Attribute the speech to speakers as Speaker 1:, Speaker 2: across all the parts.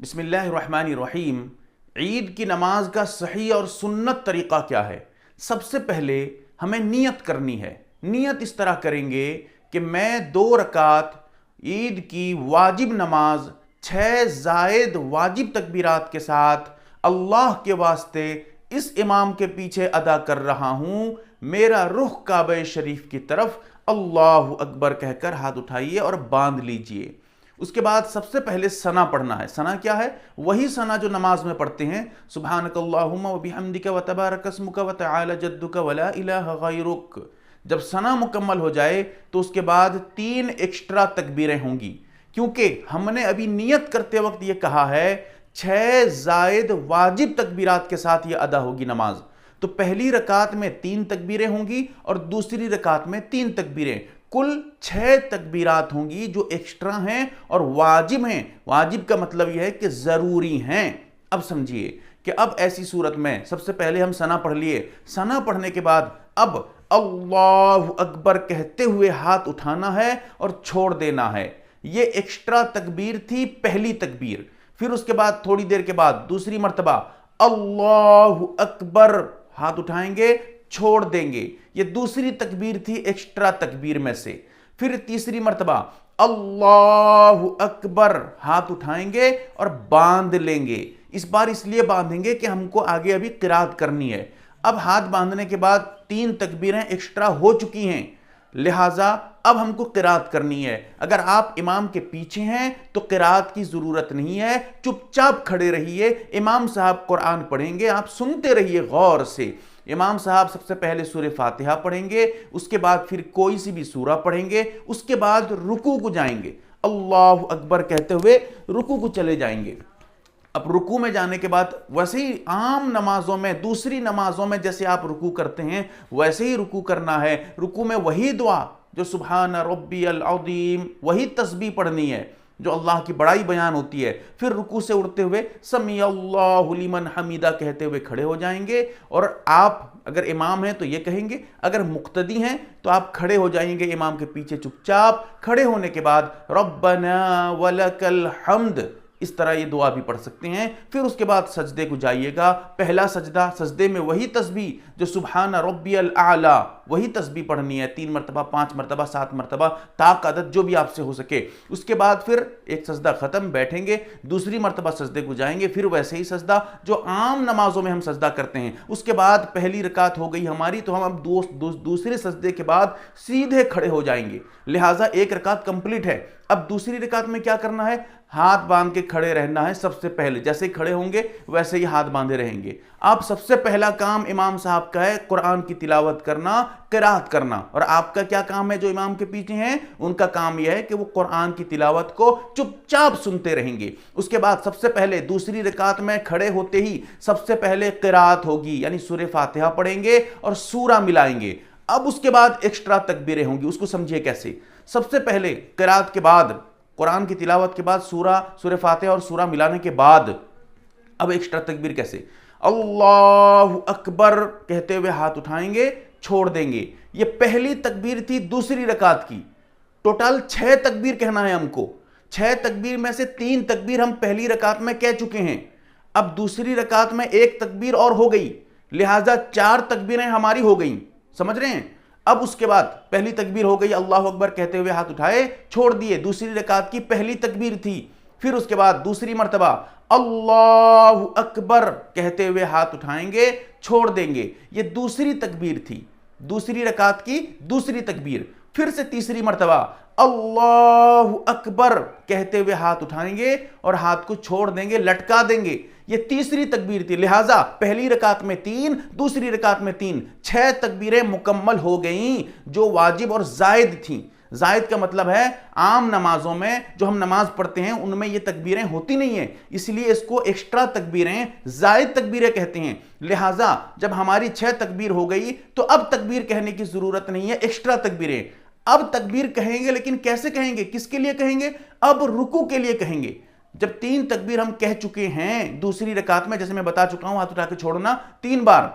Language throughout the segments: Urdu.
Speaker 1: بسم اللہ الرحمن الرحیم۔ عید کی نماز کا صحیح اور سنت طریقہ کیا ہے؟ سب سے پہلے ہمیں نیت کرنی ہے۔ نیت اس طرح کریں گے کہ میں 2 رکعت عید کی واجب نماز 6 زائد واجب تکبیرات کے ساتھ اللہ کے واسطے اس امام کے پیچھے ادا کر رہا ہوں۔ میرا رخ کعبہ شریف کی طرف اللہ اکبر کہہ کر ہاتھ اٹھائیے اور باندھ لیجئے۔ اس کے بعد سب سے پہلے ثنا پڑھنا ہے۔ ثنا کیا ہے؟ وہی ثنا جو نماز میں پڑھتے ہیں، سبحانک اللہم و بحمدک و تبارک اسمک و تعالی جدک و لا الہ غیرک۔ جب ثنا مکمل ہو جائے تو اس کے بعد 3 ایکسٹرا تکبیریں ہوں گی، کیونکہ ہم نے ابھی نیت کرتے وقت یہ کہا ہے 6 زائد واجب تکبیرات کے ساتھ یہ ادا ہوگی نماز۔ تو پہلی رکعت میں 3 تکبیریں ہوں گی اور دوسری رکعت میں 3 تکبیریں، کل 6 تکبیرات ہوں گی جو ایکسٹرا ہیں اور واجب ہیں۔ واجب کا مطلب یہ ہے کہ ضروری ہیں۔ اب سمجھیے کہ اب ایسی صورت میں سب سے پہلے ہم ثنا پڑھ لیے۔ ثنا پڑھنے کے بعد اب اللہ اکبر کہتے ہوئے ہاتھ اٹھانا ہے اور چھوڑ دینا ہے۔ یہ ایکسٹرا تکبیر تھی، پہلی تکبیر۔ پھر اس کے بعد تھوڑی دیر کے بعد دوسری مرتبہ اللہ اکبر، ہاتھ اٹھائیں گے، چھوڑ دیں گے۔ یہ دوسری تکبیر تھی ایکسٹرا تکبیر میں سے۔ پھر تیسری مرتبہ اللہ اکبر، ہاتھ اٹھائیں گے اور باندھ لیں گے۔ اس بار اس لیے باندھیں گے کہ ہم کو آگے ابھی قرات کرنی ہے۔ اب ہاتھ باندھنے کے بعد 3 تکبیریں ایکسٹرا ہو چکی ہیں، لہٰذا اب ہم کو قرات کرنی ہے۔ اگر آپ امام کے پیچھے ہیں تو قرات کی ضرورت نہیں ہے، چپ چاپ کھڑے رہیے۔ امام صاحب قرآن پڑھیں گے، آپ سنتے رہیے غور سے۔ امام صاحب سب سے پہلے سورہ فاتحہ پڑھیں گے، اس کے بعد پھر کوئی سی بھی سورہ پڑھیں گے، اس کے بعد رکوع کو جائیں گے، اللہ اکبر کہتے ہوئے رکوع کو چلے جائیں گے۔ اب رکوع میں جانے کے بعد ویسے ہی عام نمازوں میں، دوسری نمازوں میں جیسے آپ رکوع کرتے ہیں ویسے ہی رکوع کرنا ہے۔ رکوع میں وہی دعا جو سبحان ربی العظیم، وہی تسبیح پڑھنی ہے جو اللہ کی بڑائی بیان ہوتی ہے۔ پھر رکوع سے اٹھتے ہوئے سمی اللہ لمن حمیدہ کہتے ہوئے کھڑے ہو جائیں گے، اور آپ اگر امام ہیں تو یہ کہیں گے، اگر مقتدی ہیں تو آپ کھڑے ہو جائیں گے امام کے پیچھے چپ چاپ۔ کھڑے ہونے کے بعد ربنا ولک الحمد، اس طرح یہ دعا بھی پڑھ سکتے ہیں۔ پھر اس کے بعد سجدے کو جائیے گا۔ پہلا سجدہ، سجدے میں وہی تسبیح جو سبحان ربی الاعلی، وہی تسبیح پڑھنی ہے 3 مرتبہ، 5 مرتبہ، 7 مرتبہ، طاق عدد جو بھی آپ سے ہو سکے۔ اس کے بعد پھر ایک سجدہ ختم، بیٹھیں گے، دوسری مرتبہ سجدے کو جائیں گے، پھر ویسے ہی سجدہ جو عام نمازوں میں ہم سجدہ کرتے ہیں۔ اس کے بعد پہلی رکعت ہو گئی ہماری، تو ہم اب دوسرے سجدے کے بعد سیدھے کھڑے ہو جائیں گے، لہٰذا 1 رکعت کمپلیٹ ہے۔ اب دوسری رکعت میں کیا کرنا ہے؟ ہاتھ باندھ کے کھڑے رہنا ہے۔ سب سے پہلے جیسے کھڑے ہوں گے ویسے ہی ہاتھ باندھے رہیں گے۔ آپ سب سے پہلا کام امام صاحب کا ہے قرآن کی تلاوت کرنا، قرات کرنا، اور آپ کا کیا کام ہے جو امام کے پیچھے ہیں؟ ان کا کام یہ ہے کہ وہ قرآن کی تلاوت کو چپ چاپ سنتے رہیں گے۔ اس کے بعد سب سے پہلے دوسری رکعت میں کھڑے ہوتے ہی سب سے پہلے قرات ہوگی، یعنی سورہ فاتحہ پڑھیں گے اور سورہ ملائیں گے۔ اب اس کے بعد ایکسٹرا تکبیریں ہوں گی، اس کو سمجھیے کیسے۔ سب سے پہلے قرات کے بعد، قرآن کی تلاوت کے بعد سورہ فاتحہ اور سورہ ملانے کے بعد اب ایکسٹرا تکبیر کیسے؟ اللہ اکبر کہتے ہوئے ہاتھ اٹھائیں گے، چھوڑ دیں گے۔ یہ پہلی تکبیر تھی دوسری رکعت کی۔ ٹوٹل 6 تکبیر کہنا ہے ہم کو۔ 6 تکبیر میں سے 3 تکبیر ہم پہلی رکعت میں کہہ چکے ہیں۔ اب دوسری رکعت میں 1 تکبیر اور ہو گئی، لہٰذا 4 تکبیریں ہماری ہو گئیں۔ سمجھ رہے ہیں؟ اب اس کے بعد پہلی تکبیر ہو گئی، اللہ اکبر کہتے ہوئے ہاتھ اٹھائے، چھوڑ دیے، دوسری رکعت کی پہلی تکبیر تھی۔ پھر اس کے بعد دوسری مرتبہ اللہ اکبر کہتے ہوئے ہاتھ اٹھائیں گے، چھوڑ دیں گے، یہ دوسری تکبیر تھی، دوسری رکعت کی دوسری تکبیر۔ پھر سے تیسری مرتبہ اللہ اکبر کہتے ہوئے ہاتھ اٹھائیں گے اور ہاتھ کو چھوڑ دیں گے، لٹکا دیں گے، یہ تیسری تکبیر تھی۔ لہٰذا پہلی رکعت میں 3، دوسری رکعت میں 3، 6 تکبیریں مکمل ہو گئیں جو واجب اور زائد تھیں۔ زائد کا مطلب ہے عام نمازوں میں جو ہم نماز پڑھتے ہیں ان میں یہ تکبیریں ہوتی نہیں ہیں، اس لیے اس کو ایکسٹرا تکبیریں، زائد تکبیریں کہتے ہیں۔ لہٰذا جب ہماری 6 تکبیر ہو گئی تو اب تکبیر کہنے کی ضرورت نہیں ہے، ایکسٹرا تکبیریں۔ اب تکبیر کہیں گے، لیکن کیسے کہیں گے؟ کس کے لیے کہیں گے؟ اب رکوع کے لیے کہیں گے۔ جب 3 تکبیر ہم کہہ چکے ہیں دوسری رکعت میں، جیسے میں بتا چکا ہوں، ہاتھ اٹھا کے چھوڑنا 3 بار،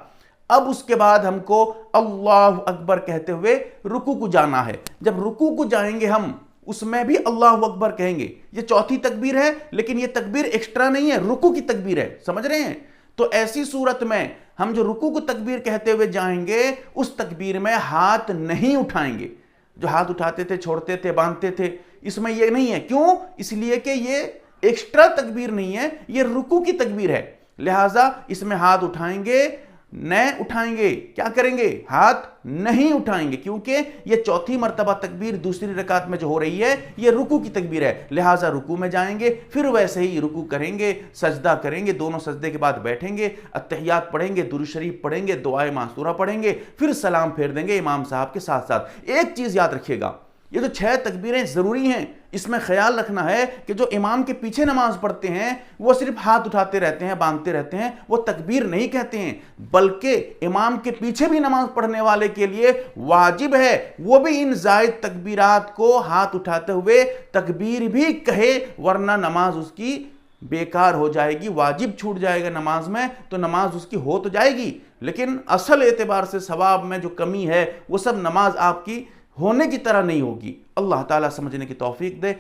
Speaker 1: اب اس کے بعد ہم کو اللہ اکبر کہتے ہوئے رکوع کو جانا ہے۔ جب رکوع کو جائیں گے ہم، اس میں بھی اللہ اکبر کہیں گے. یہ چوتھی تکبیر ہے, لیکن یہ تکبیر ایکسٹرا نہیں ہے, رکوع کی تکبیر ہے. سمجھ رہے ہیں؟ تو ایسی صورت میں ہم جو رکوع کو تکبیر کہتے ہوئے جائیں گے, اس تکبیر میں ہاتھ نہیں اٹھائیں گے. جو ہاتھ اٹھاتے تھے, چھوڑتے تھے, باندھتے تھے, اس میں یہ نہیں ہے. کیوں؟ اس لیے کہ یہ ایکسٹرا تکبیر نہیں ہے, یہ رکوع کی تکبیر ہے. لہٰذا اس میں ہاتھ اٹھائیں گے نہ اٹھائیں گے. کیا کریں گے؟ ہاتھ نہیں اٹھائیں گے, کیونکہ یہ چوتھی مرتبہ تکبیر دوسری رکعت میں جو ہو رہی ہے یہ رکوع کی تکبیر ہے. لہٰذا رکوع میں جائیں گے, پھر ویسے ہی رکوع کریں گے, سجدہ کریں گے, دونوں سجدے کے بعد بیٹھیں گے, اتحیات پڑھیں گے, درود شریف پڑھیں گے, دعائے معصورہ پڑھیں گے, پھر سلام پھیر دیں گے امام صاحب کے ساتھ ساتھ. ایک چیز یاد رکھیے گا, یہ جو 6 تکبیریں ضروری ہیں, اس میں خیال رکھنا ہے کہ جو امام کے پیچھے نماز پڑھتے ہیں وہ صرف ہاتھ اٹھاتے رہتے ہیں, باندھتے رہتے ہیں, وہ تکبیر نہیں کہتے ہیں, بلکہ امام کے پیچھے بھی نماز پڑھنے والے کے لیے واجب ہے وہ بھی ان زائد تکبیرات کو ہاتھ اٹھاتے ہوئے تکبیر بھی کہے, ورنہ نماز اس کی بیکار ہو جائے گی, واجب چھوٹ جائے گا نماز میں, تو نماز اس کی ہو تو جائے گی, لیکن اصل اعتبار سے ثواب میں جو کمی ہے وہ سب نماز آپ کی ہونے کی طرح نہیں ہوگی. اللہ تعالیٰ سمجھنے کی توفیق دے.